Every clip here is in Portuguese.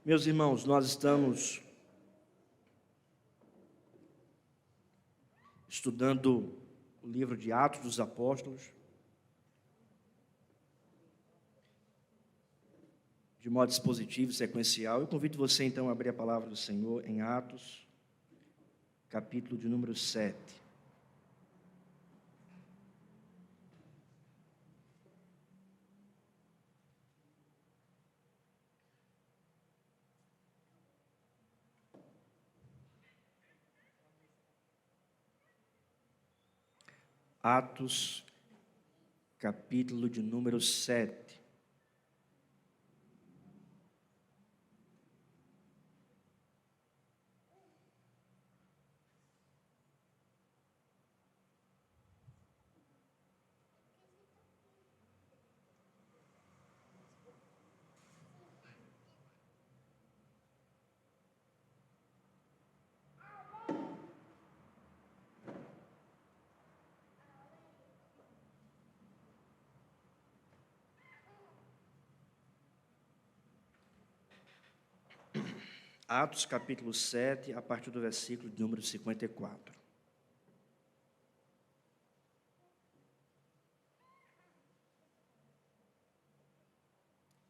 Meus irmãos, nós estamos estudando o livro de Atos dos Apóstolos, de modo expositivo e sequencial. Eu convido você então a abrir a palavra do Senhor em Atos, capítulo de número 7. Atos, capítulo de número 7. Atos, capítulo 7, a partir do versículo de número 54.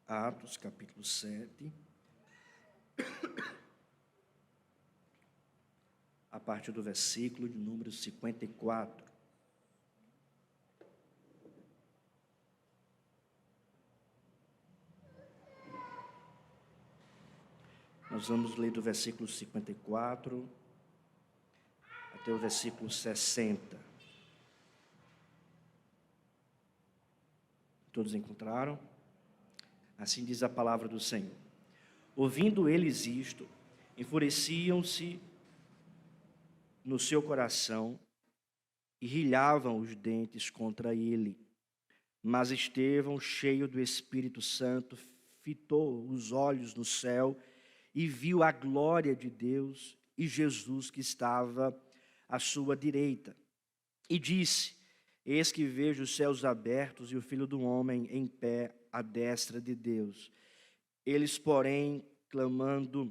Atos, capítulo 7, a partir do versículo de número 54. Nós vamos ler do versículo 54 até o versículo 60. Todos encontraram? Assim diz a palavra do Senhor. Ouvindo eles isto, enfureciam-se no seu coração e rilhavam os dentes contra ele. Mas Estevão, cheio do Espírito Santo, fitou os olhos no céu e viu a glória de Deus e Jesus que estava à sua direita. E disse: Eis que vejo os céus abertos e o Filho do Homem em pé à destra de Deus. Eles, porém, clamando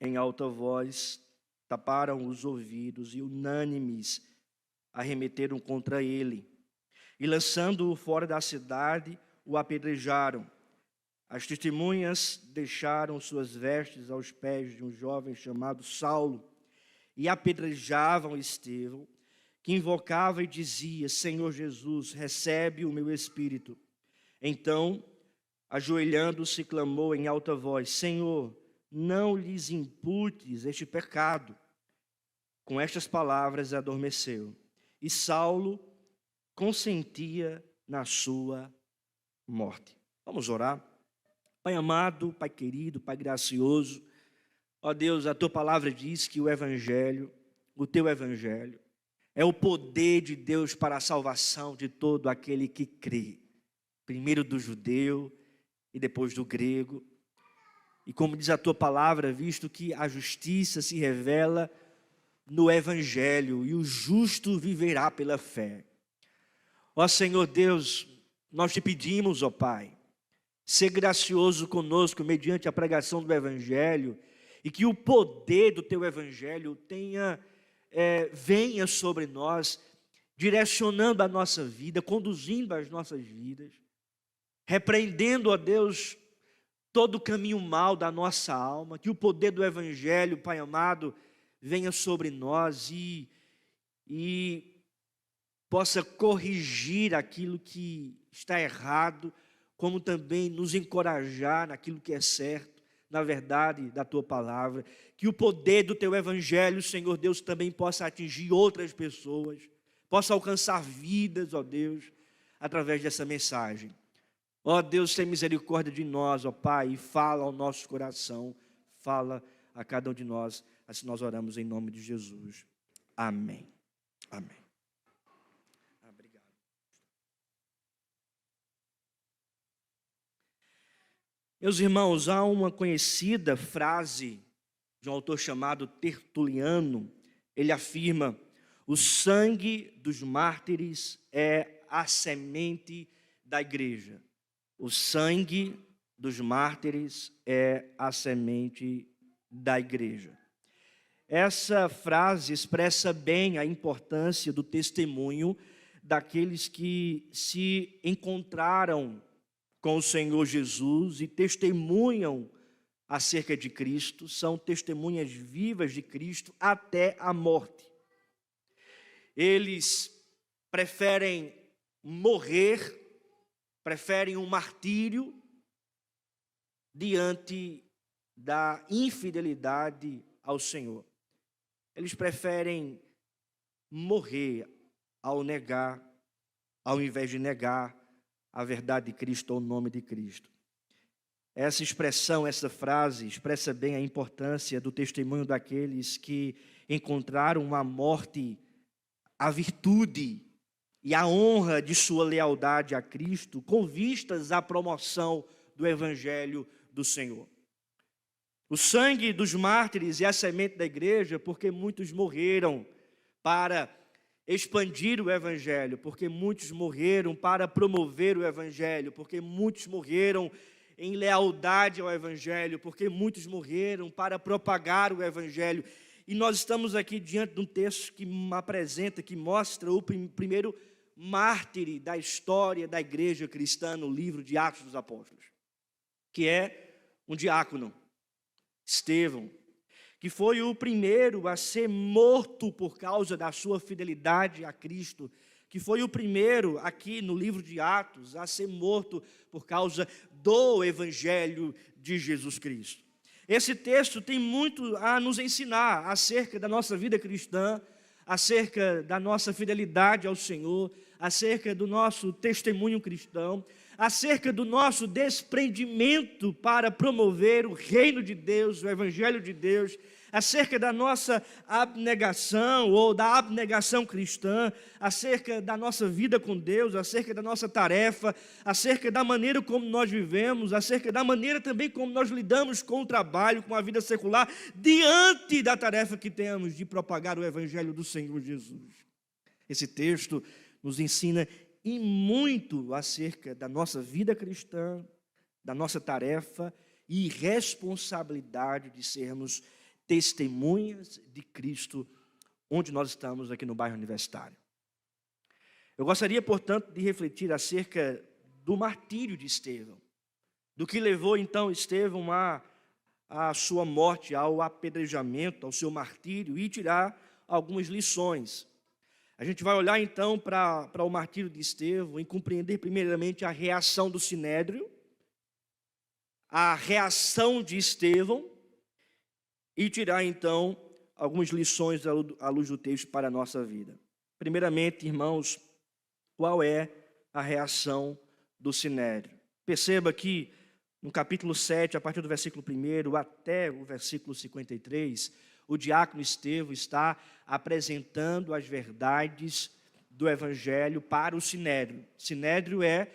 em alta voz, taparam os ouvidos e, unânimes, arremeteram contra ele. E, lançando-o fora da cidade, o apedrejaram. As testemunhas deixaram suas vestes aos pés de um jovem chamado Saulo e apedrejavam Estevão, que invocava e dizia: Senhor Jesus, recebe o meu espírito. Então, ajoelhando-se, clamou em alta voz: Senhor, não lhes imputes este pecado. Com estas palavras adormeceu. E Saulo consentia na sua morte. Vamos orar. Pai amado, Pai querido, Pai gracioso, ó Deus, a Tua palavra diz que o Evangelho, o Teu Evangelho, é o poder de Deus para a salvação de todo aquele que crê, primeiro do judeu e depois do grego. E como diz a Tua palavra, visto que a justiça se revela no Evangelho e o justo viverá pela fé. Ó Senhor Deus, nós Te pedimos, ó Pai, ser gracioso conosco mediante a pregação do Evangelho e que o poder do Teu Evangelho venha sobre nós, direcionando a nossa vida, conduzindo as nossas vidas, repreendendo, ó Deus, todo o caminho mau da nossa alma, que o poder do Evangelho, Pai amado, venha sobre nós e possa corrigir aquilo que está errado, como também nos encorajar naquilo que é certo, na verdade da Tua palavra, que o poder do Teu Evangelho, Senhor Deus, também possa atingir outras pessoas, possa alcançar vidas, ó Deus, através dessa mensagem. Ó Deus, tem misericórdia de nós, ó Pai, e fala ao nosso coração, fala a cada um de nós, assim nós oramos em nome de Jesus. Amém. Amém. Meus irmãos, há uma conhecida frase de um autor chamado Tertuliano. Ele afirma: o sangue dos mártires é a semente da igreja. O sangue dos mártires é a semente da igreja. Essa frase expressa bem a importância do testemunho daqueles que se encontraram com o Senhor Jesus e testemunham acerca de Cristo, são testemunhas vivas de Cristo até a morte. Eles preferem morrer, preferem um martírio diante da infidelidade ao Senhor. Eles preferem morrer ao invés de negar a verdade de Cristo ou o nome de Cristo. Essa expressão, essa frase, expressa bem a importância do testemunho daqueles que encontraram uma morte, a virtude e a honra de sua lealdade a Cristo, com vistas à promoção do Evangelho do Senhor. O sangue dos mártires é a semente da igreja, porque muitos morreram para expandir o Evangelho, porque muitos morreram para promover o Evangelho, porque muitos morreram em lealdade ao Evangelho, porque muitos morreram para propagar o Evangelho. E nós estamos aqui diante de um texto que apresenta, que mostra o primeiro mártir da história da igreja cristã no livro de Atos dos Apóstolos, que é um diácono, Estevão, que foi o primeiro a ser morto por causa da sua fidelidade a Cristo, que foi o primeiro aqui no livro de Atos a ser morto por causa do Evangelho de Jesus Cristo. Esse texto tem muito a nos ensinar acerca da nossa vida cristã, acerca da nossa fidelidade ao Senhor, acerca do nosso testemunho cristão, acerca do nosso desprendimento para promover o reino de Deus, o Evangelho de Deus, acerca da nossa abnegação ou da abnegação cristã, acerca da nossa vida com Deus, acerca da nossa tarefa, acerca da maneira como nós vivemos, acerca da maneira também como nós lidamos com o trabalho, com a vida secular, diante da tarefa que temos de propagar o Evangelho do Senhor Jesus. Esse texto nos ensina e muito acerca da nossa vida cristã, da nossa tarefa e responsabilidade de sermos testemunhas de Cristo, onde nós estamos aqui no bairro Universitário. Eu gostaria, portanto, de refletir acerca do martírio de Estevão, do que levou então Estevão à sua morte, ao apedrejamento, ao seu martírio, e tirar algumas lições. A gente vai olhar então para o martírio de Estevão e compreender primeiramente a reação do Sinédrio, a reação de Estevão, e tirar então algumas lições à luz do texto para a nossa vida. Primeiramente, irmãos, qual é a reação do Sinédrio? Perceba que no capítulo 7, a partir do versículo 1 até o versículo 53, o diácono Estevão está apresentando as verdades do Evangelho para o Sinédrio. Sinédrio é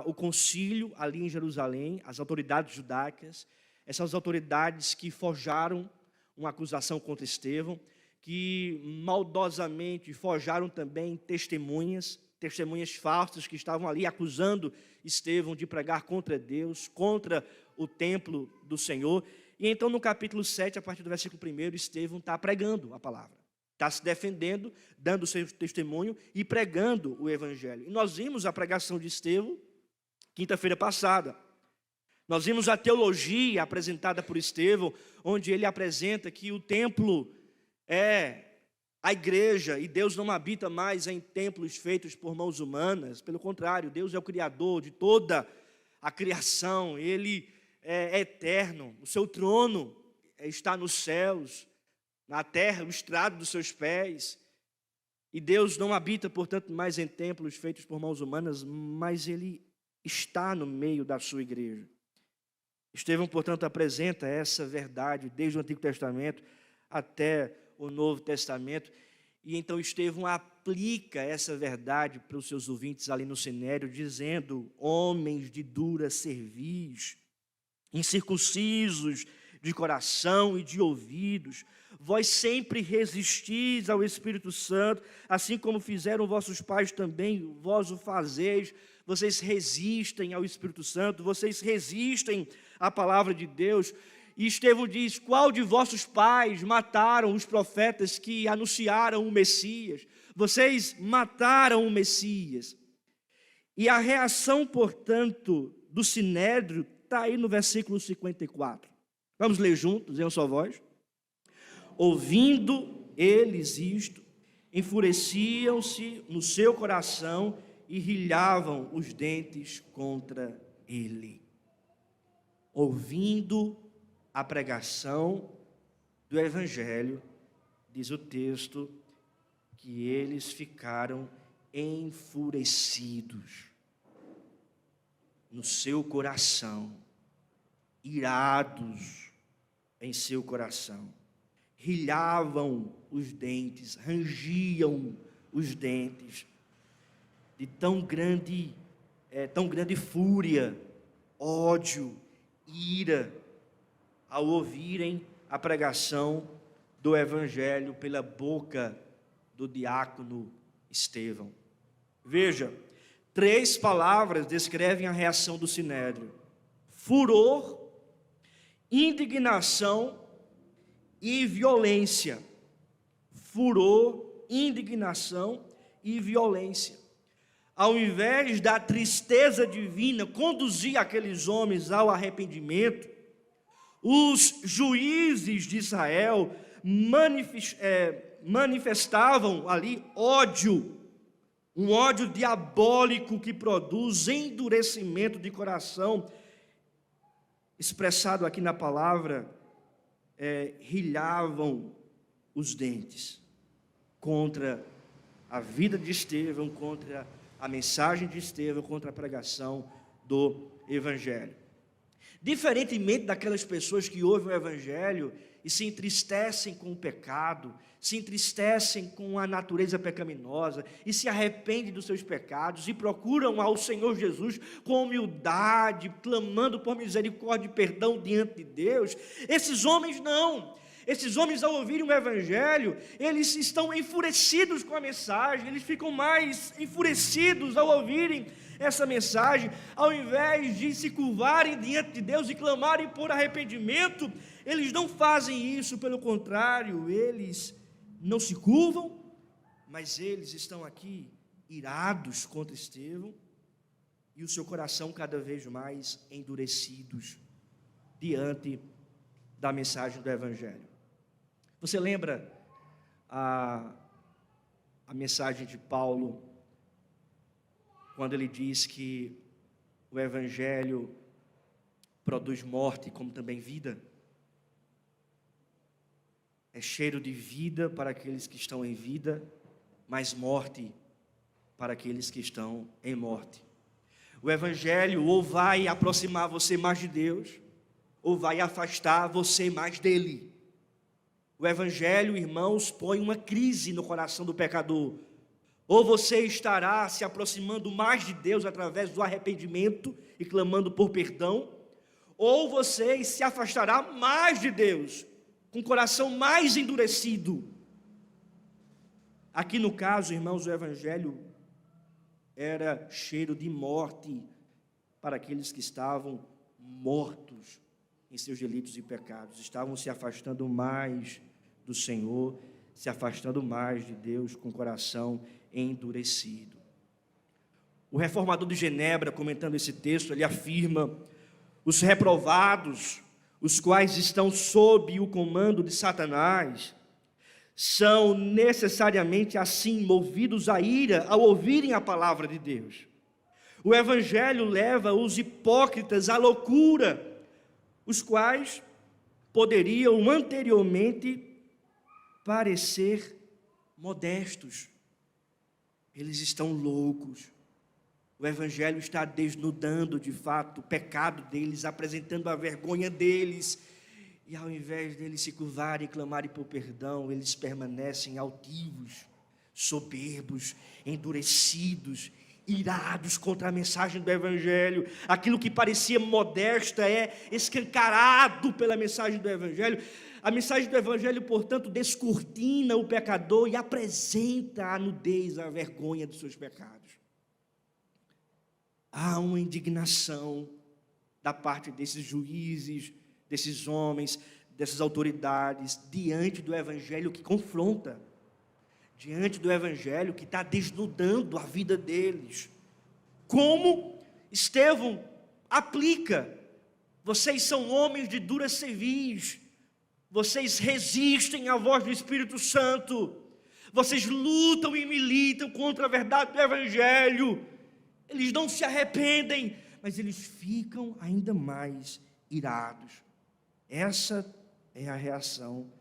o concílio ali em Jerusalém, as autoridades judaicas, essas autoridades que forjaram uma acusação contra Estevão, que maldosamente forjaram também testemunhas falsas que estavam ali acusando Estevão de pregar contra Deus, contra o templo do Senhor. E então no capítulo 7, a partir do versículo 1, Estevão está pregando a palavra, está se defendendo, dando o seu testemunho e pregando o Evangelho. E nós vimos a pregação de Estevão quinta-feira passada. Nós vimos a teologia apresentada por Estevão, onde ele apresenta que o templo é a igreja e Deus não habita mais em templos feitos por mãos humanas. Pelo contrário, Deus é o Criador de toda a criação, Ele é eterno, o seu trono está nos céus, na terra, o estrado dos seus pés. E Deus não habita, portanto, mais em templos feitos por mãos humanas, mas Ele está no meio da sua igreja. Estevão, portanto, apresenta essa verdade desde o Antigo Testamento até o Novo Testamento. E então Estevão aplica essa verdade para os seus ouvintes ali no Sinédrio, dizendo: homens de dura cerviz, incircuncisos de coração e de ouvidos, vós sempre resistis ao Espírito Santo, assim como fizeram vossos pais também, vós o fazeis. vocês resistem ao Espírito Santo, vocês resistem à palavra de Deus. E Estevão diz: qual de vossos pais mataram os profetas que anunciaram o Messias? Vocês mataram o Messias. E a reação, portanto, do Sinédrio está aí no versículo 54. Vamos ler juntos, em uma só voz. Ouvindo eles isto, enfureciam-se no seu coração e rilhavam os dentes contra ele. Ouvindo a pregação do Evangelho, diz o texto, que eles ficaram enfurecidos no seu coração, irados em seu coração, rilhavam os dentes, rangiam os dentes, de tão grande fúria, ódio, ira, ao ouvirem a pregação do Evangelho pela boca do diácono Estevão. Veja, 3 palavras descrevem a reação do Sinédrio: furor, indignação e violência. Furor, indignação e violência. Ao invés da tristeza divina conduzir aqueles homens ao arrependimento, os juízes de Israel manifestavam ali ódio, um ódio diabólico que produz endurecimento de coração, expressado aqui na palavra, rilhavam os dentes contra a vida de Estevão, contra a mensagem de Estevão, contra a pregação do Evangelho. Diferentemente daquelas pessoas que ouvem o Evangelho e se entristecem com o pecado, se entristecem com a natureza pecaminosa e se arrependem dos seus pecados e procuram ao Senhor Jesus com humildade, clamando por misericórdia e perdão diante de Deus, esses homens não. Esses homens, ao ouvirem o Evangelho, eles estão enfurecidos com a mensagem, eles ficam mais enfurecidos ao ouvirem essa mensagem. Ao invés de se curvarem diante de Deus e clamarem por arrependimento, eles não fazem isso, pelo contrário, eles não se curvam, mas eles estão aqui irados contra Estevão e o seu coração cada vez mais endurecidos diante da mensagem do Evangelho. Você lembra a mensagem de Paulo, quando ele diz que o Evangelho produz morte como também vida? É cheiro de vida para aqueles que estão em vida, mas morte para aqueles que estão em morte. O Evangelho ou vai aproximar você mais de Deus, ou vai afastar você mais dele. O Evangelho, irmãos, põe uma crise no coração do pecador. Ou você estará se aproximando mais de Deus através do arrependimento e clamando por perdão, ou você se afastará mais de Deus, com o coração mais endurecido. Aqui no caso, irmãos, o Evangelho era cheiro de morte para aqueles que estavam mortos em seus delitos e pecados, estavam se afastando mais do Senhor, se afastando mais de Deus, com o coração endurecido. O reformador de Genebra, comentando esse texto, ele afirma: os reprovados, os quais estão sob o comando de Satanás, são necessariamente assim movidos à ira ao ouvirem a palavra de Deus. O Evangelho leva os hipócritas à loucura, os quais poderiam anteriormente parecer modestos. Eles estão loucos. O Evangelho está desnudando de fato o pecado deles, apresentando a vergonha deles, e ao invés deles se curvarem e clamarem por perdão, eles permanecem altivos, soberbos, endurecidos, irados contra a mensagem do Evangelho. Aquilo que parecia modesto é escancarado pela mensagem do Evangelho. A mensagem do Evangelho, portanto, descortina o pecador e apresenta a nudez, a vergonha dos seus pecados. Há uma indignação da parte desses juízes, desses homens, dessas autoridades, diante do evangelho que confronta, diante do evangelho que está desnudando a vida deles. Como Estevão aplica: vocês são homens de dura cerviz, vocês resistem à voz do Espírito Santo, vocês lutam e militam contra a verdade do evangelho, eles não se arrependem, mas eles ficam ainda mais irados. Essa é a reação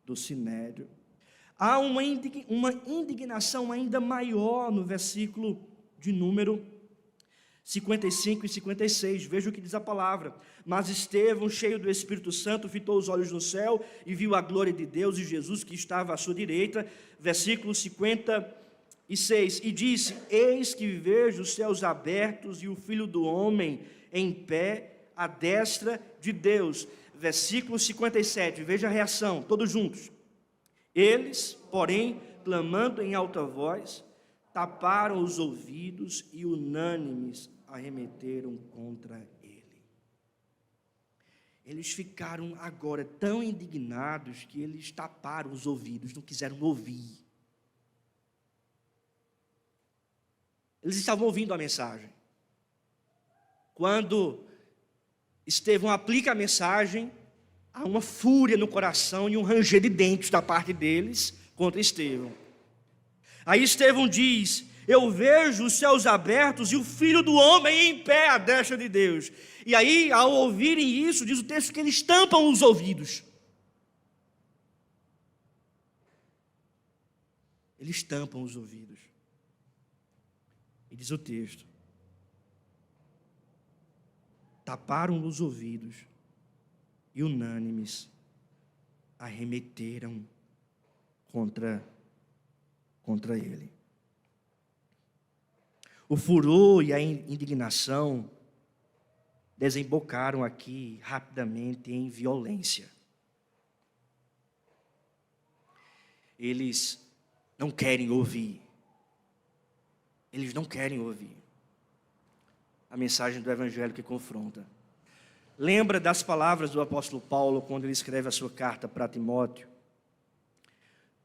do Sinédrio. Há uma indignação ainda maior no versículo de número 55 e 56, veja o que diz a palavra. Mas Estevão, cheio do Espírito Santo, fitou os olhos no céu e viu a glória de Deus e Jesus que estava à sua direita. Versículo 56, e disse: eis que vejo os céus abertos e o Filho do Homem em pé à destra de Deus. Versículo 57, veja a reação, todos juntos. Eles, porém, clamando em alta voz, taparam os ouvidos e unânimes arremeteram contra ele. Eles ficaram agora tão indignados que eles taparam os ouvidos, não quiseram ouvir. Eles estavam ouvindo a mensagem. Quando Estevão aplica a mensagem, há uma fúria no coração e um ranger de dentes da parte deles contra Estevão. Aí Estevão diz: eu vejo os céus abertos e o Filho do Homem em pé à destra de Deus. E aí, ao ouvirem isso, diz o texto que eles tampam os ouvidos. Eles tampam os ouvidos. E diz o texto: taparam os ouvidos e unânimes arremeteram contra ele. O furor e a indignação desembocaram aqui rapidamente em violência. Eles não querem ouvir. Eles não querem ouvir a mensagem do evangelho que confronta. Lembra das palavras do apóstolo Paulo quando ele escreve a sua carta para Timóteo?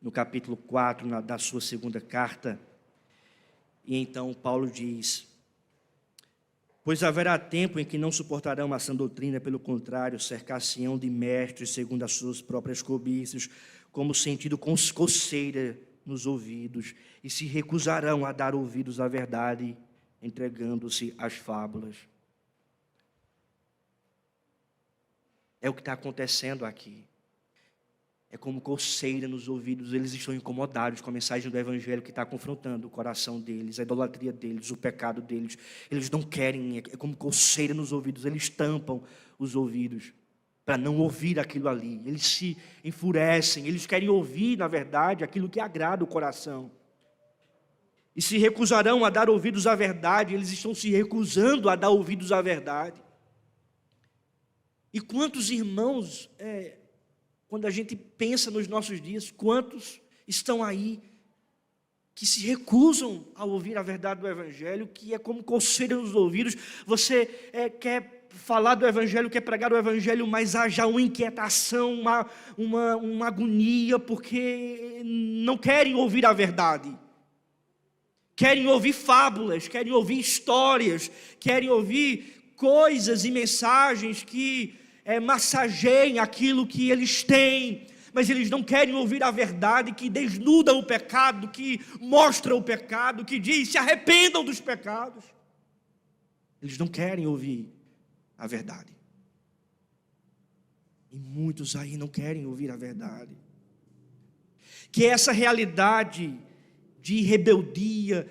No capítulo 4 da sua segunda carta. E então Paulo diz: pois haverá tempo em que não suportarão a sã doutrina, pelo contrário, cercar-se-ão de mestres segundo as suas próprias cobiças, como sentido com coceira nos ouvidos, e se recusarão a dar ouvidos à verdade, entregando-se às fábulas. É o que está acontecendo aqui. É como coceira nos ouvidos, eles estão incomodados com a mensagem do evangelho que está confrontando o coração deles, a idolatria deles, o pecado deles. Eles não querem, é como coceira nos ouvidos, eles tampam os ouvidos para não ouvir aquilo ali. Eles se enfurecem, eles querem ouvir, na verdade, aquilo que agrada o coração. E se recusarão a dar ouvidos à verdade, eles estão se recusando a dar ouvidos à verdade. E quantos irmãos, quando a gente pensa nos nossos dias, quantos estão aí que se recusam a ouvir a verdade do evangelho, que é como coceira nos ouvidos. Você quer falar do evangelho, quer pregar o evangelho, mas há já uma inquietação, uma agonia, porque não querem ouvir a verdade. Querem ouvir fábulas, querem ouvir histórias, querem ouvir coisas e mensagens que massageiem aquilo que eles têm, mas eles não querem ouvir a verdade que desnuda o pecado, que mostra o pecado, que diz: se arrependam dos pecados. Eles não querem ouvir a verdade. E muitos aí não querem ouvir a verdade. Que essa realidade de rebeldia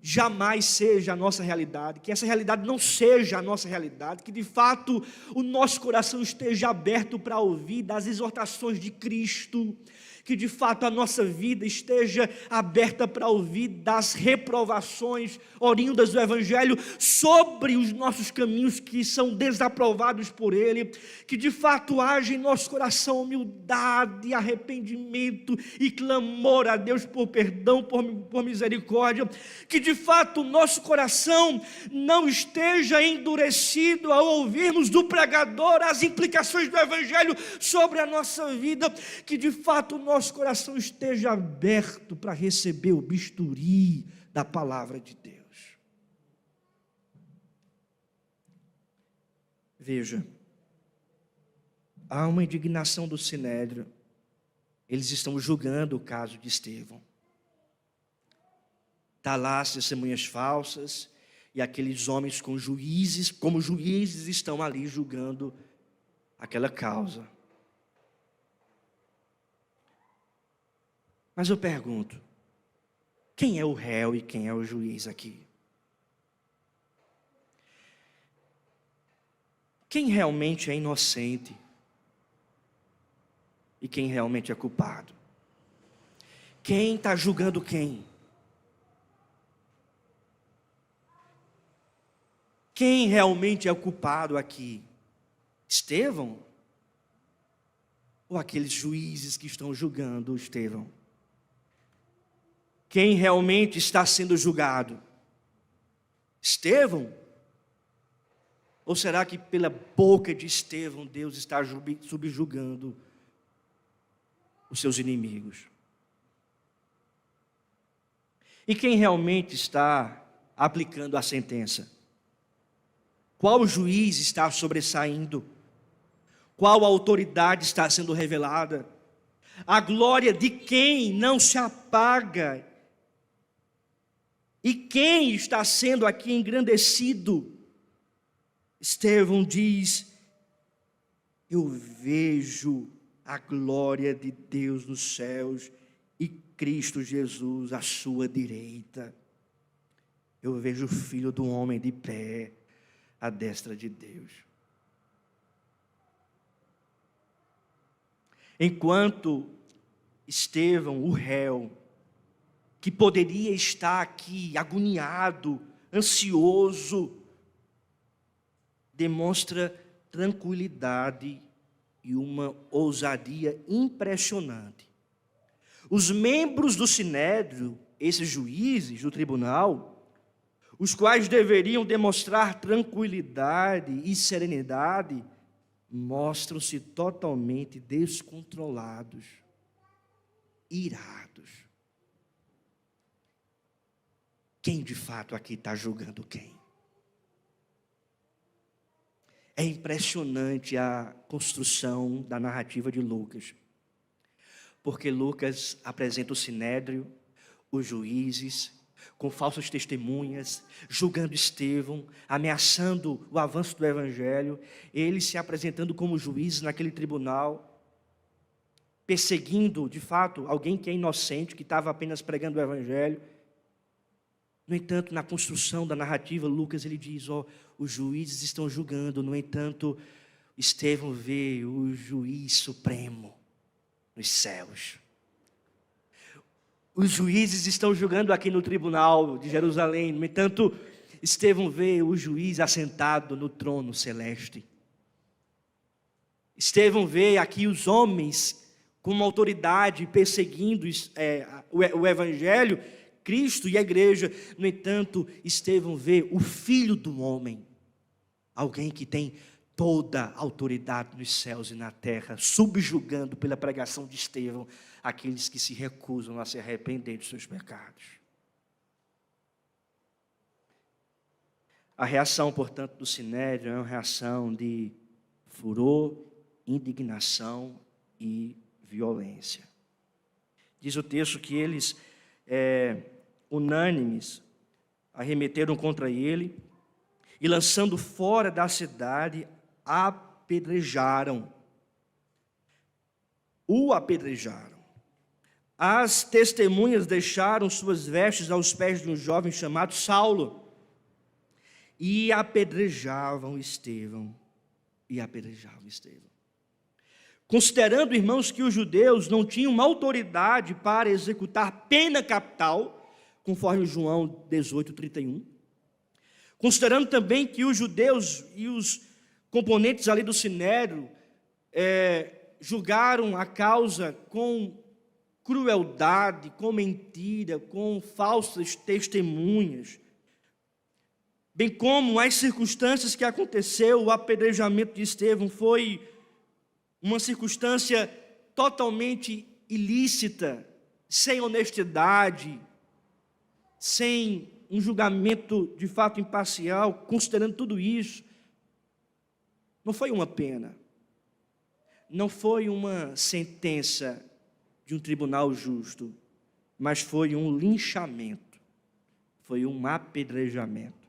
jamais seja a nossa realidade, que essa realidade não seja a nossa realidade, que de fato o nosso coração esteja aberto para ouvir das exortações de Cristo, que de fato a nossa vida esteja aberta para ouvir das reprovações oriundas do Evangelho sobre os nossos caminhos que são desaprovados por Ele, que de fato haja em nosso coração humildade, arrependimento e clamor a Deus por perdão, por misericórdia, que de fato o nosso coração não esteja endurecido ao ouvirmos do pregador as implicações do Evangelho sobre a nossa vida, que de fato o nosso coração esteja aberto para receber o bisturi da palavra de Deus. Veja, há uma indignação do Sinédrio, eles estão julgando o caso de Estevão. Está lá as testemunhas falsas, e aqueles homens como juízes estão ali julgando aquela causa. Mas eu pergunto, quem é o réu e quem é o juiz aqui? Quem realmente é inocente e quem realmente é culpado? Quem está julgando quem? Quem realmente é o culpado aqui? Estevão? Ou aqueles juízes que estão julgando Estevão? Quem realmente está sendo julgado? Estevão? Ou será que pela boca de Estevão Deus está subjugando os seus inimigos? E quem realmente está aplicando a sentença? Qual juiz está sobressaindo? Qual autoridade está sendo revelada? A glória de quem não se apaga? E quem está sendo aqui engrandecido? Estevão diz: eu vejo a glória de Deus nos céus e Cristo Jesus à sua direita. Eu vejo o Filho do Homem de pé à destra de Deus. Enquanto Estevão, o réu, que poderia estar aqui agoniado, ansioso, demonstra tranquilidade e uma ousadia impressionante. Os membros do Sinédrio, esses juízes do tribunal, os quais deveriam demonstrar tranquilidade e serenidade, mostram-se totalmente descontrolados, irados. Quem de fato aqui está julgando quem? É impressionante a construção da narrativa de Lucas, porque Lucas apresenta o Sinédrio, os juízes, com falsas testemunhas, julgando Estevão, ameaçando o avanço do Evangelho, eles se apresentando como juízes naquele tribunal, perseguindo, de fato, alguém que é inocente, que estava apenas pregando o Evangelho. No entanto, na construção da narrativa, Lucas ele diz, os juízes estão julgando, no entanto, Estevão vê o juiz supremo nos céus. Os juízes estão julgando aqui no tribunal de Jerusalém, no entanto, Estevão vê o juiz assentado no trono celeste. Estevão vê aqui os homens com uma autoridade perseguindo o Evangelho, Cristo e a igreja. No entanto, Estevão vê o Filho do Homem, alguém que tem toda a autoridade nos céus e na terra, subjugando pela pregação de Estevão aqueles que se recusam a se arrepender dos seus pecados. A reação, portanto, do Sinédrio é uma reação de furor, indignação e violência. Diz o texto que eles, unânimes, arremeteram contra ele e, lançando fora da cidade, o apedrejaram. As testemunhas deixaram suas vestes aos pés de um jovem chamado Saulo e apedrejavam Estevão. considerando, irmãos, que os judeus não tinham uma autoridade para executar pena capital, conforme João 18:31, considerando também que os judeus e os componentes ali do Sinédrio julgaram a causa com crueldade, com mentira, com falsas testemunhas, bem como as circunstâncias que aconteceu, o apedrejamento de Estevão foi uma circunstância totalmente ilícita, sem honestidade, sem um julgamento de fato imparcial. Considerando tudo isso, não foi uma pena, não foi uma sentença de um tribunal justo, mas foi um linchamento, foi um apedrejamento,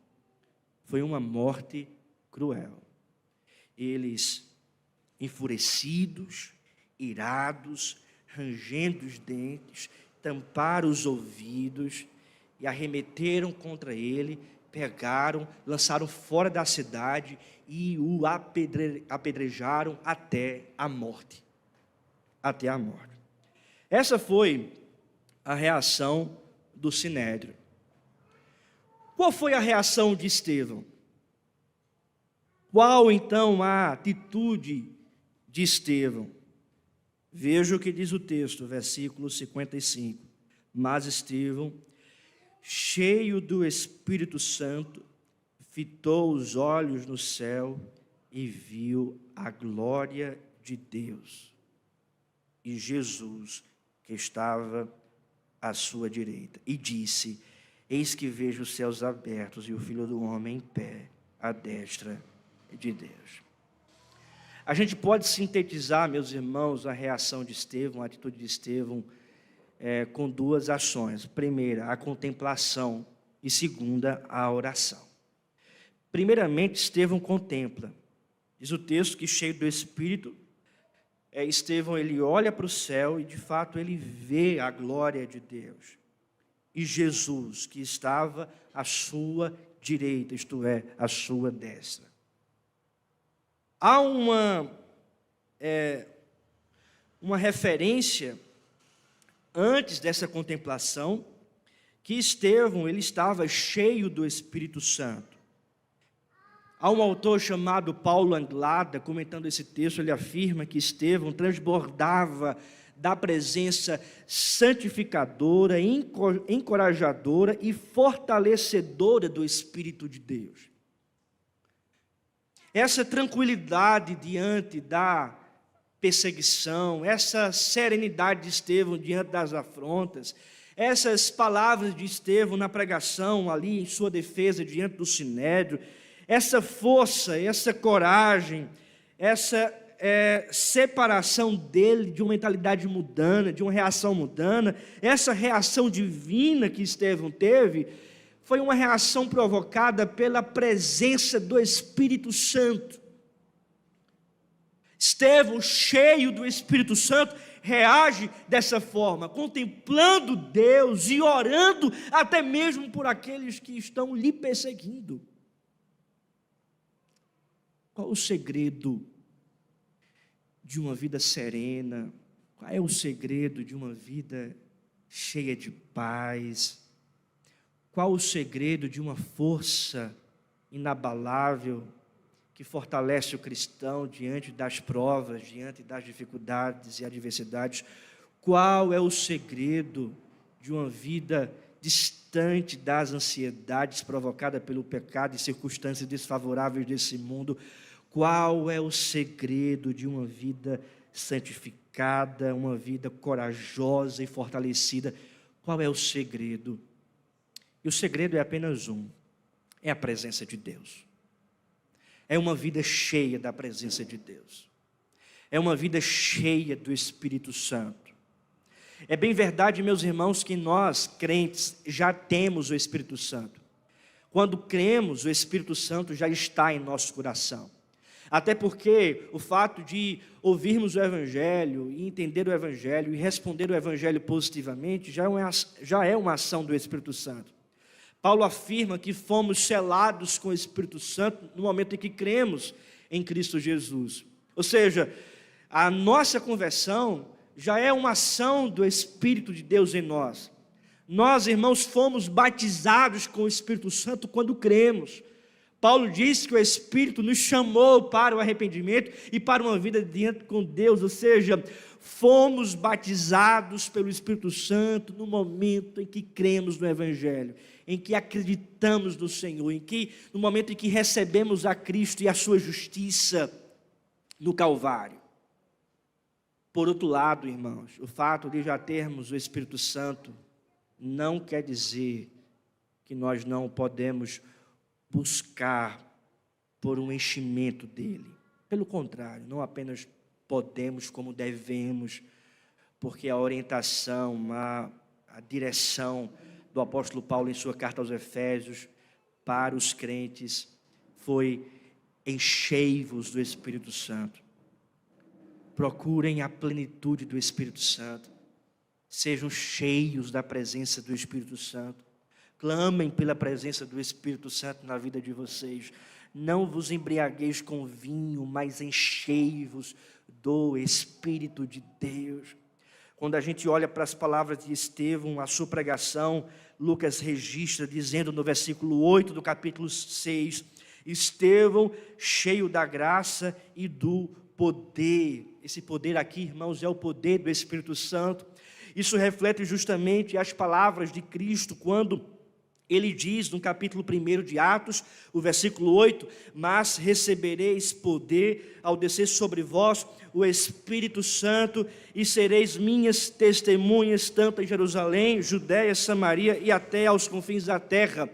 foi uma morte cruel. Eles, enfurecidos, irados, rangendo os dentes, tamparam os ouvidos e arremeteram contra ele, pegaram, lançaram fora da cidade e o apedrejaram até a morte. Até a morte. Essa foi a reação do Sinédrio. Qual foi a reação de Estevão? Qual então a atitude de Estevão? Veja o que diz o texto, versículo 55. Mas Estevão, cheio do Espírito Santo, fitou os olhos no céu e viu a glória de Deus e Jesus que estava à sua direita, e disse: eis que vejo os céus abertos e o Filho do Homem em pé à destra de Deus. A gente pode sintetizar, meus irmãos, a reação de Estevão, a atitude de Estevão, com duas ações. Primeira, a contemplação, e segunda, a oração. Primeiramente, Estevão contempla. Diz o texto que, cheio do Espírito, Estevão, ele olha para o céu e de fato ele vê a glória de Deus e Jesus que estava à sua direita, isto é, à sua destra. Há uma referência antes dessa contemplação que Estevão, ele estava cheio do Espírito Santo. Há um autor chamado Paulo Anglada, comentando esse texto, ele afirma que Estevão transbordava da presença santificadora, encorajadora e fortalecedora do Espírito de Deus. Essa tranquilidade diante da perseguição, essa serenidade de Estevão diante das afrontas, essas palavras de Estevão na pregação ali em sua defesa diante do Sinédrio, essa força, essa coragem, essa separação dele de uma mentalidade mundana, de uma reação mundana, essa reação divina que Estevão teve, foi uma reação provocada pela presença do Espírito Santo. Estevão, cheio do Espírito Santo, reage dessa forma, contemplando Deus e orando até mesmo por aqueles que estão lhe perseguindo. Qual o segredo de uma vida serena? Qual é o segredo de uma vida cheia de paz? Qual o segredo de uma força inabalável que fortalece o cristão diante das provas, diante das dificuldades e adversidades? Qual é o segredo de uma vida distante das ansiedades provocadas pelo pecado e circunstâncias desfavoráveis desse mundo? Qual é o segredo de uma vida santificada, uma vida corajosa e fortalecida? Qual é o segredo? E o segredo é apenas um: é a presença de Deus. É uma vida cheia da presença de Deus. É uma vida cheia do Espírito Santo. É bem verdade, meus irmãos, que nós, crentes, já temos o Espírito Santo. Quando cremos, o Espírito Santo já está em nosso coração. Até porque o fato de ouvirmos o Evangelho e entender o Evangelho e responder o Evangelho positivamente já é uma ação do Espírito Santo. Paulo afirma que fomos selados com o Espírito Santo no momento em que cremos em Cristo Jesus. Ou seja, A nossa conversão já é uma ação do Espírito de Deus em nós. Nós, irmãos, fomos batizados com o Espírito Santo quando cremos. Paulo diz que o Espírito nos chamou para o arrependimento e para uma vida diante com Deus, ou seja, fomos batizados pelo Espírito Santo no momento em que cremos no Evangelho, em que acreditamos no Senhor, no momento em que recebemos a Cristo e a sua justiça no Calvário. Por outro lado, irmãos, o fato de já termos o Espírito Santo não quer dizer que nós não podemos buscar por um enchimento dele. Pelo contrário, não apenas podemos, como devemos, porque a orientação, a direção do apóstolo Paulo em sua carta aos Efésios para os crentes foi: enchei-vos do Espírito Santo. Procurem a plenitude do Espírito Santo. Sejam cheios da presença do Espírito Santo. Clamem pela presença do Espírito Santo na vida de vocês. Não vos embriagueis com vinho, mas enchei-vos do Espírito de Deus. Quando a gente olha para as palavras de Estevão, a sua pregação, Lucas registra dizendo no versículo 8 do capítulo 6, Estevão cheio da graça e do poder. Esse poder aqui, irmãos, é o poder do Espírito Santo. Isso reflete justamente as palavras de Cristo, quando ele diz no capítulo 1 de Atos, o versículo 8, mas recebereis poder ao descer sobre vós o Espírito Santo e sereis minhas testemunhas, tanto em Jerusalém, Judéia, Samaria e até aos confins da terra.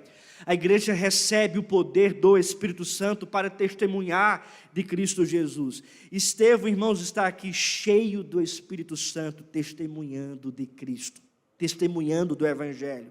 A igreja recebe o poder do Espírito Santo para testemunhar de Cristo Jesus. Estevão, irmãos, está aqui cheio do Espírito Santo, testemunhando de Cristo, testemunhando do Evangelho.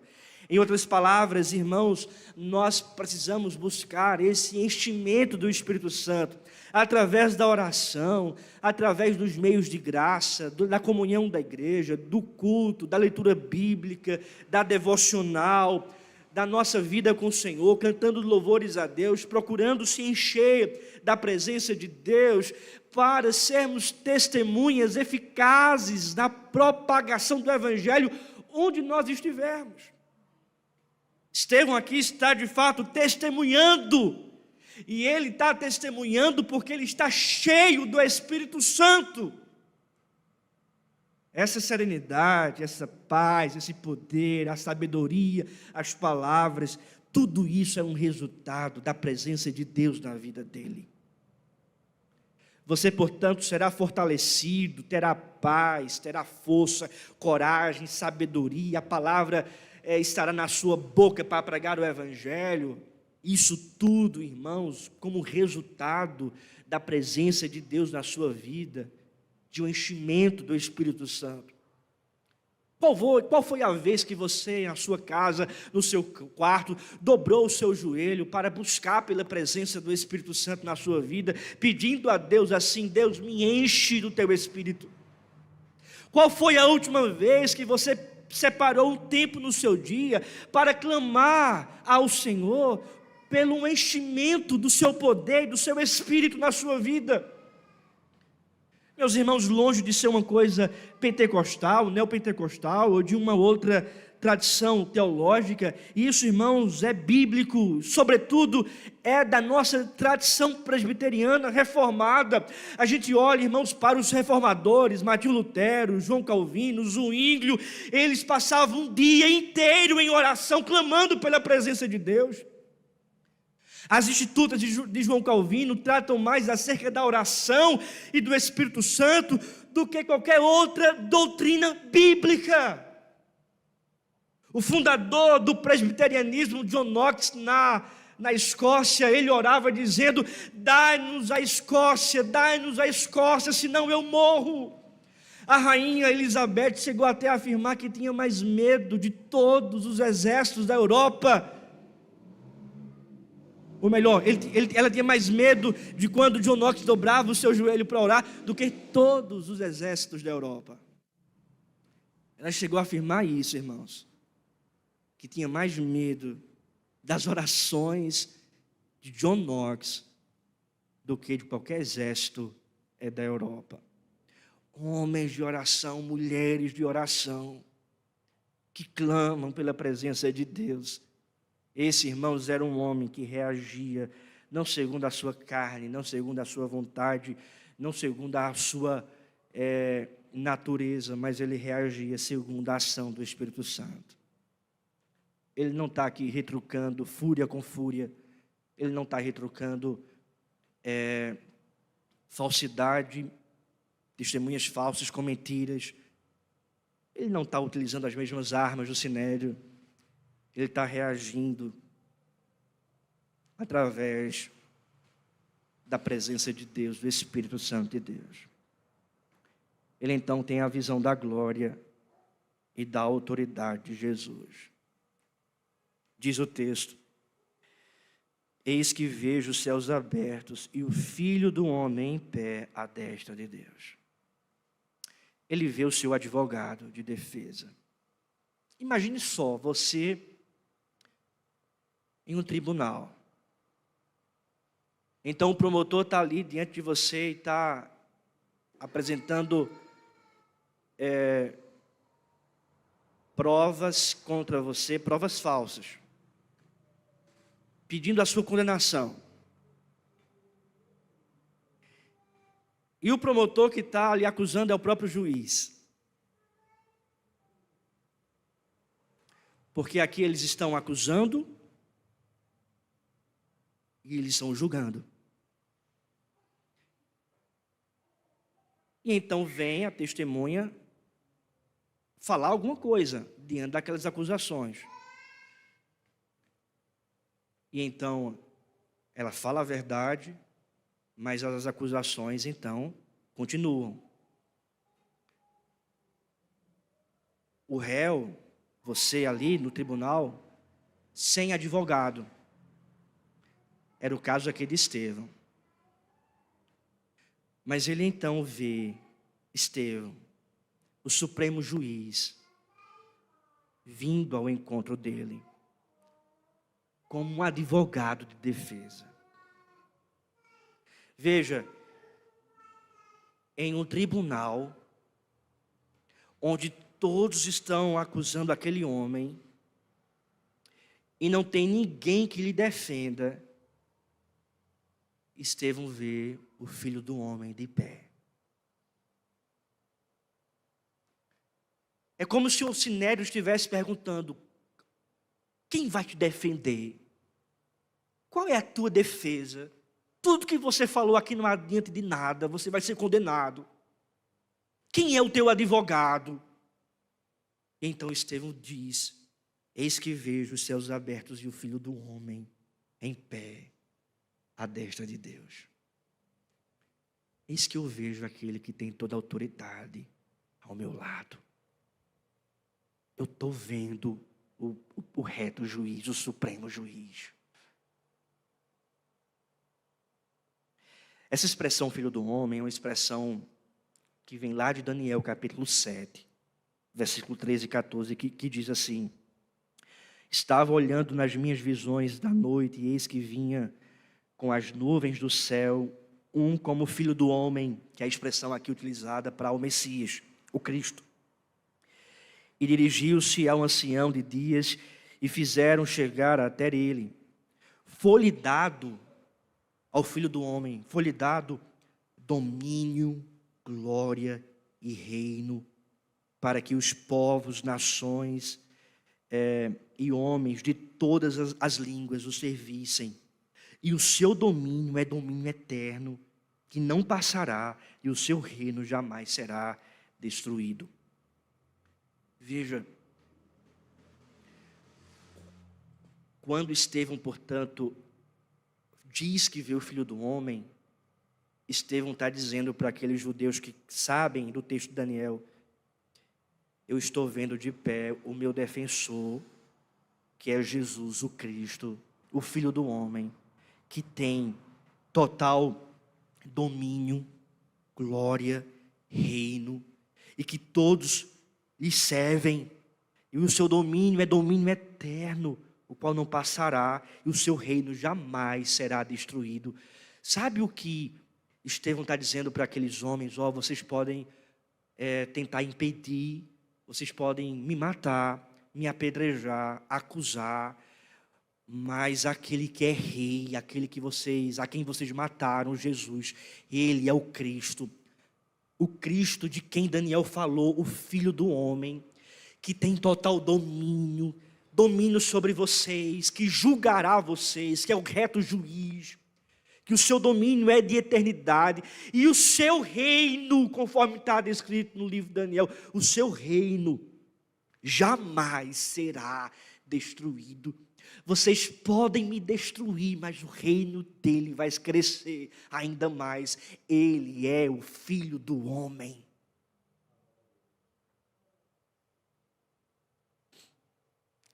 Em outras palavras, irmãos, nós precisamos buscar esse enchimento do Espírito Santo, através da oração, através dos meios de graça, da comunhão da igreja, do culto, da leitura bíblica, da devocional, da nossa vida com o Senhor, cantando louvores a Deus, procurando se encher da presença de Deus, para sermos testemunhas eficazes na propagação do Evangelho, onde nós estivermos. Estevão aqui está de fato testemunhando, e ele está testemunhando porque ele está cheio do Espírito Santo. Essa serenidade, essa paz, esse poder, a sabedoria, as palavras, tudo isso é um resultado da presença de Deus na vida dele. Você, portanto, será fortalecido, terá paz, terá força, coragem, sabedoria, a palavra estará na sua boca para pregar o Evangelho. Isso tudo, irmãos, como resultado da presença de Deus na sua vida, de um enchimento do Espírito Santo. Qual foi a vez que você, na sua casa, no seu quarto, dobrou o seu joelho para buscar pela presença do Espírito Santo na sua vida, pedindo a Deus assim: Deus, me enche do teu Espírito? Qual foi a última vez que você separou um tempo no seu dia para clamar ao Senhor pelo enchimento do seu poder e do seu Espírito na sua vida? Meus irmãos, longe de ser uma coisa pentecostal, neopentecostal ou de uma outra tradição teológica, isso, irmãos, é bíblico, sobretudo é da nossa tradição presbiteriana reformada. A gente olha, irmãos, para os reformadores, Martinho Lutero, João Calvino, Zwinglio, eles passavam um dia inteiro em oração, clamando pela presença de Deus. As institutas de João Calvino tratam mais acerca da oração e do Espírito Santo do que qualquer outra doutrina bíblica. O fundador do presbiterianismo, John Knox, na Escócia, ele orava dizendo: dai-nos a Escócia, senão eu morro. A rainha Elizabeth chegou até a afirmar que tinha mais medo de todos os exércitos da Europa. Ou melhor, ela tinha mais medo de quando John Knox dobrava o seu joelho para orar do que todos os exércitos da Europa. Ela chegou a afirmar isso, irmãos, que tinha mais medo das orações de John Knox do que de qualquer exército da Europa. Homens de oração, mulheres de oração, que clamam pela presença de Deus. Esse, irmãos, era um homem que reagia, não segundo a sua carne, não segundo a sua vontade, não segundo a sua natureza, mas ele reagia segundo a ação do Espírito Santo. Ele não está aqui retrucando fúria com fúria, ele não está retrucando falsidade, testemunhas falsas com mentiras. Ele não está utilizando as mesmas armas do sinédrio. Ele está reagindo através da presença de Deus, do Espírito Santo de Deus. Ele então tem a visão da glória e da autoridade de Jesus. Diz o texto: eis que vejo os céus abertos e o Filho do Homem em pé à destra de Deus. Ele vê o seu advogado de defesa. Imagine só, você em um tribunal. Então o promotor está ali diante de você e está apresentando provas contra você, provas falsas, pedindo a sua condenação. E o promotor que está ali acusando é o próprio juiz. Porque aqui eles estão acusando e eles estão julgando. E então vem a testemunha falar alguma coisa diante daquelas acusações. E então ela fala a verdade, mas as acusações então continuam. O réu, você ali no tribunal, sem advogado. Era o caso aqui de Estevão. Mas ele então vê Estevão, o supremo juiz, vindo ao encontro dele, como um advogado de defesa. Veja, em um tribunal, onde todos estão acusando aquele homem, e não tem ninguém que lhe defenda, Estevão vê o Filho do Homem de pé. É como se o sinédrio estivesse perguntando: quem vai te defender? Qual é a tua defesa? Tudo que você falou aqui não adianta de nada, você vai ser condenado. Quem é o teu advogado? Então Estevão diz: eis que vejo os céus abertos e o Filho do Homem em pé à destra de Deus. Eis que eu vejo aquele que tem toda a autoridade ao meu lado. Eu estou vendo o reto juiz, o supremo juiz. Essa expressão Filho do Homem é uma expressão que vem lá de Daniel capítulo 7, versículo 13 e 14, que diz assim: estava olhando nas minhas visões da noite, e eis que vinha com as nuvens do céu, um como Filho do Homem, que é a expressão aqui utilizada para o Messias, o Cristo. E dirigiu-se ao ancião de dias e fizeram chegar até ele. Foi-lhe dado ao Filho do Homem, foi-lhe dado domínio, glória e reino, para que os povos, nações e homens de todas as línguas o servissem. E o seu domínio é domínio eterno, que não passará, e o seu reino jamais será destruído. Veja, quando Estevão, portanto, diz que vê o Filho do Homem, Estevão está dizendo para aqueles judeus que sabem do texto de Daniel: eu estou vendo de pé o meu defensor, que é Jesus, o Cristo, o Filho do Homem, que tem total domínio, glória, reino, e que todos lhe servem, e o seu domínio é domínio eterno, o qual não passará, e o seu reino jamais será destruído. Sabe o que Estevão está dizendo para aqueles homens? Vocês podem tentar impedir, vocês podem me matar, me apedrejar, acusar, mas aquele que é rei, a quem vocês mataram, Jesus, ele é o Cristo de quem Daniel falou, o Filho do Homem, que tem total domínio sobre vocês, que julgará vocês, que é o reto juiz, que o seu domínio é de eternidade, e o seu reino, conforme está descrito no livro de Daniel, o seu reino jamais será destruído. Vocês podem me destruir, mas o reino dele vai crescer ainda mais. Ele é o Filho do Homem.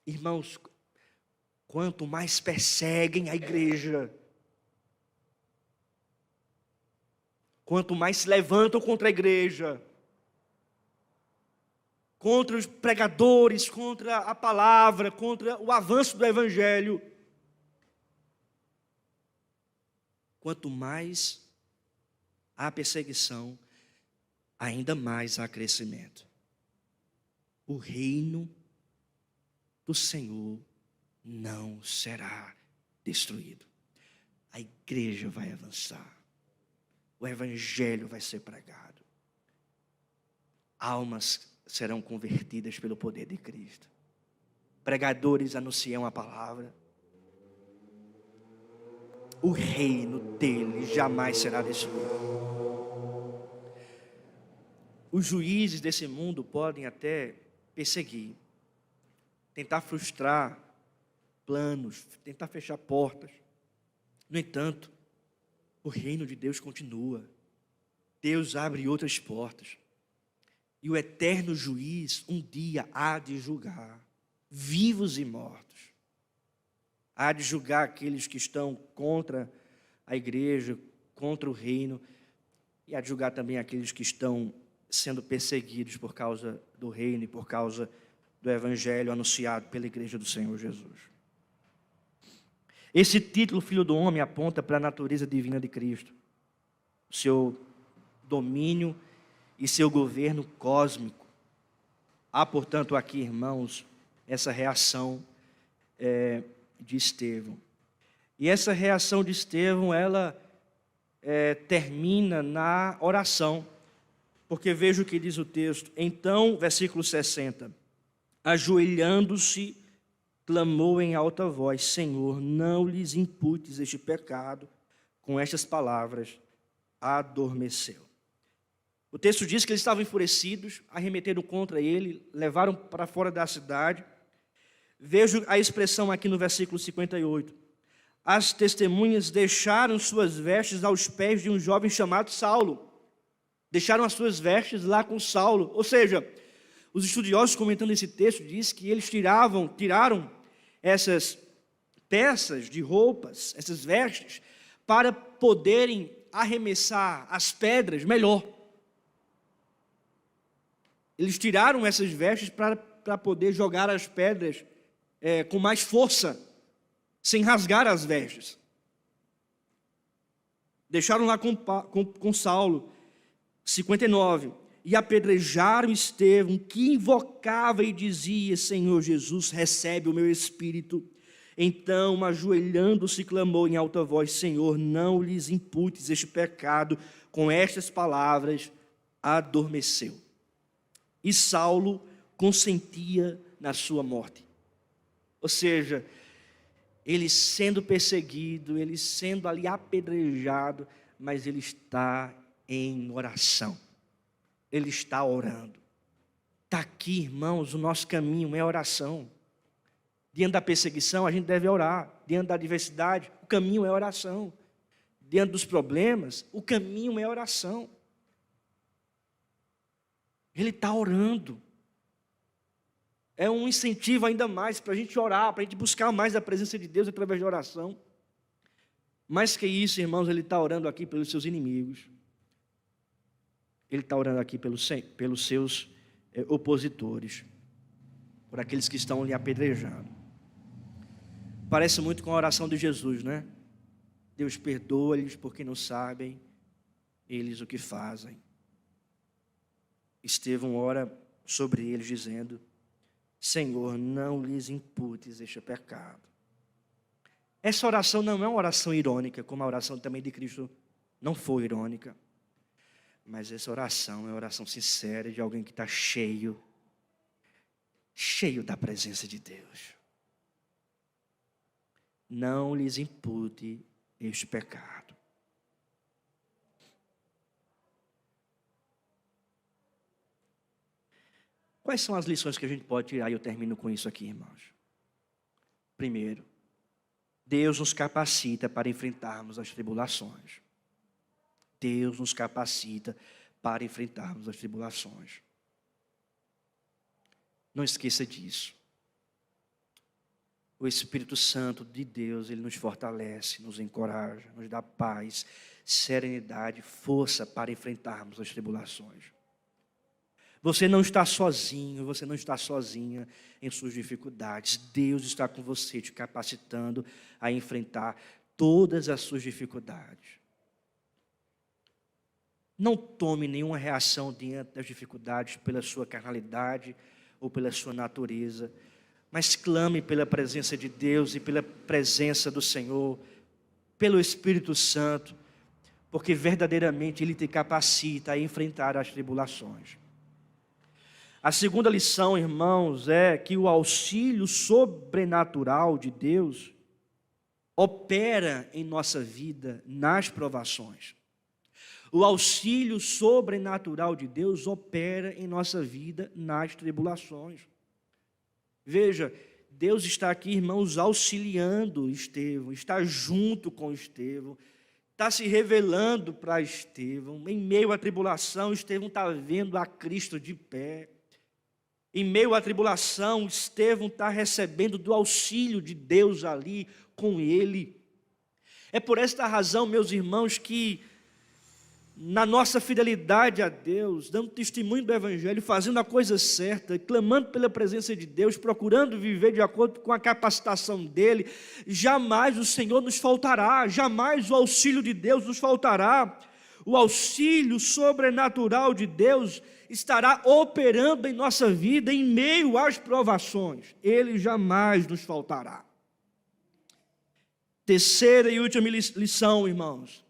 Irmãos, quanto mais perseguem a igreja, quanto mais se levantam contra a igreja, contra os pregadores, contra a palavra, contra o avanço do evangelho, quanto mais há perseguição, ainda mais há crescimento. O reino do Senhor não será destruído. A igreja vai avançar. O evangelho vai ser pregado. Almas serão convertidas pelo poder de Cristo. Pregadores anunciam a palavra. O reino dele jamais será destruído. Os juízes desse mundo podem até perseguir, tentar frustrar planos, tentar fechar portas. No entanto, o reino de Deus continua. Deus abre outras portas. E o eterno juiz um dia há de julgar vivos e mortos. Há de julgar aqueles que estão contra a igreja, contra o reino, e há de julgar também aqueles que estão sendo perseguidos por causa do reino e por causa do evangelho anunciado pela igreja do Senhor Jesus. Esse título, Filho do Homem, aponta para a natureza divina de Cristo, seu domínio e seu governo cósmico. Há, portanto, aqui, irmãos, essa reação de Estevão. E essa reação de Estevão, ela termina na oração, porque veja o que diz o texto. Então, versículo 60, ajoelhando-se, clamou em alta voz: Senhor, não lhes imputes este pecado. Com estas palavras, adormeceu. O texto diz que eles estavam enfurecidos, arremeteram contra ele, levaram para fora da cidade. Vejo a expressão aqui no versículo 58. As testemunhas deixaram suas vestes aos pés de um jovem chamado Saulo. Deixaram as suas vestes lá com Saulo. Ou seja, os estudiosos comentando esse texto diz que eles tiraram essas peças de roupas, essas vestes, para poderem arremessar as pedras melhor. Eles tiraram essas vestes para poder jogar as pedras com mais força, sem rasgar as vestes. Deixaram lá com Saulo. 59. E apedrejaram Estevão, que invocava e dizia: Senhor Jesus, recebe o meu espírito. Então, ajoelhando-se, clamou em alta voz: Senhor, não lhes imputes este pecado. Com estas palavras, adormeceu. E Saulo consentia na sua morte. Ou seja, ele sendo perseguido, ele sendo ali apedrejado, mas ele está em oração. Ele está orando. Está aqui, irmãos, o nosso caminho é oração. Diante da perseguição, a gente deve orar. Diante da adversidade, o caminho é oração. Diante dos problemas, o caminho é oração. Ele está orando. É um incentivo ainda mais para a gente orar, para a gente buscar mais a presença de Deus através da oração. Mais que isso, irmãos, ele está orando aqui pelos seus inimigos. Ele está orando aqui pelos seus opositores, por aqueles que estão lhe apedrejando. Parece muito com a oração de Jesus, né? Deus perdoa-lhes porque não sabem eles o que fazem. Estevão ora sobre eles, dizendo: Senhor, não lhes imputes este pecado. Essa oração não é uma oração irônica, como a oração também de Cristo não foi irônica. Mas essa oração é uma oração sincera de alguém que está cheio da presença de Deus. Não lhes impute este pecado. Quais são as lições que a gente pode tirar? E eu termino com isso aqui, irmãos. Primeiro, Deus nos capacita para enfrentarmos as tribulações. Deus nos capacita para enfrentarmos as tribulações. Não esqueça disso. O Espírito Santo de Deus, ele nos fortalece, nos encoraja, nos dá paz, serenidade, força para enfrentarmos as tribulações. Você não está sozinho, você não está sozinha em suas dificuldades. Deus está com você, te capacitando a enfrentar todas as suas dificuldades. Não tome nenhuma reação diante das dificuldades pela sua carnalidade ou pela sua natureza, mas clame pela presença de Deus e pela presença do Senhor, pelo Espírito Santo, porque verdadeiramente Ele te capacita a enfrentar as tribulações. A segunda lição, irmãos, é que o auxílio sobrenatural de Deus opera em nossa vida nas provações. O auxílio sobrenatural de Deus opera em nossa vida nas tribulações. Veja, Deus está aqui, irmãos, auxiliando Estevão, está junto com Estevão, está se revelando para Estevão. Em meio à tribulação, Estevão está vendo a Cristo de pé. Em meio à tribulação, Estevão está recebendo do auxílio de Deus ali com ele. É por esta razão, meus irmãos, que na nossa fidelidade a Deus, dando testemunho do Evangelho, fazendo a coisa certa, clamando pela presença de Deus, procurando viver de acordo com a capacitação dEle, jamais o Senhor nos faltará, jamais o auxílio de Deus nos faltará. O auxílio sobrenatural de Deus estará operando em nossa vida em meio às provações. Ele jamais nos faltará. Terceira e última lição, irmãos,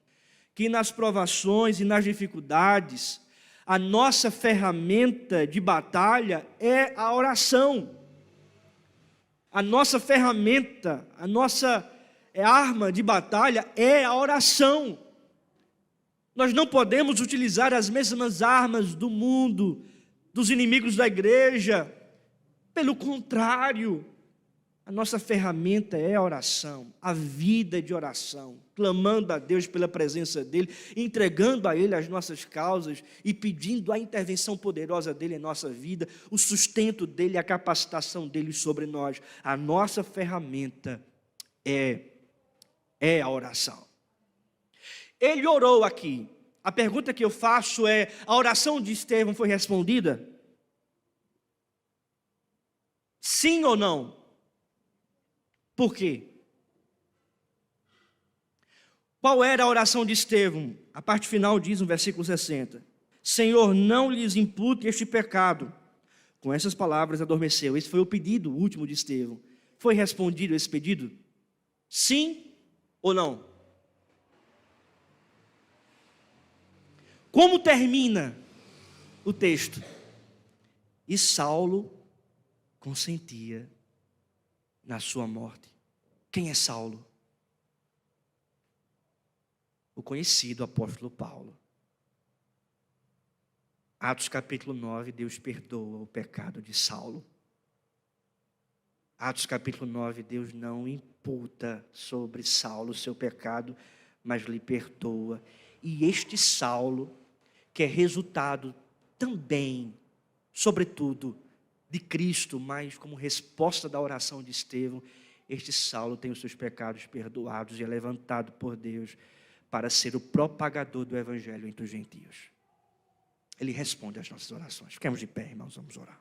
que nas provações e nas dificuldades, a nossa ferramenta de batalha é a oração. A nossa ferramenta, a nossa arma de batalha é a oração. Nós não podemos utilizar as mesmas armas do mundo, dos inimigos da igreja. Pelo contrário, a nossa ferramenta é a oração, a vida de oração, clamando a Deus pela presença dEle, entregando a Ele as nossas causas e pedindo a intervenção poderosa dEle em nossa vida, o sustento dEle, a capacitação dEle sobre nós. A nossa ferramenta é a oração. Ele orou aqui. A pergunta que eu faço é: a oração de Estevão foi respondida? Sim ou não? Por quê? Qual era a oração de Estevão? A parte final diz no versículo 60. Senhor, não lhes impute este pecado. Com essas palavras adormeceu. Esse foi o pedido último de Estevão. Foi respondido esse pedido? Sim ou não? Como termina o texto? E Saulo consentia na sua morte. Quem é Saulo? O conhecido apóstolo Paulo. Atos capítulo 9, Deus perdoa o pecado de Saulo. Atos capítulo 9, Deus não imputa sobre Saulo o seu pecado, mas lhe perdoa. E este Saulo, que é resultado também, sobretudo, de Cristo, mas como resposta da oração de Estevão, este Saulo tem os seus pecados perdoados e é levantado por Deus para ser o propagador do Evangelho entre os gentios. Ele responde às nossas orações. Fiquemos de pé, irmãos, vamos orar.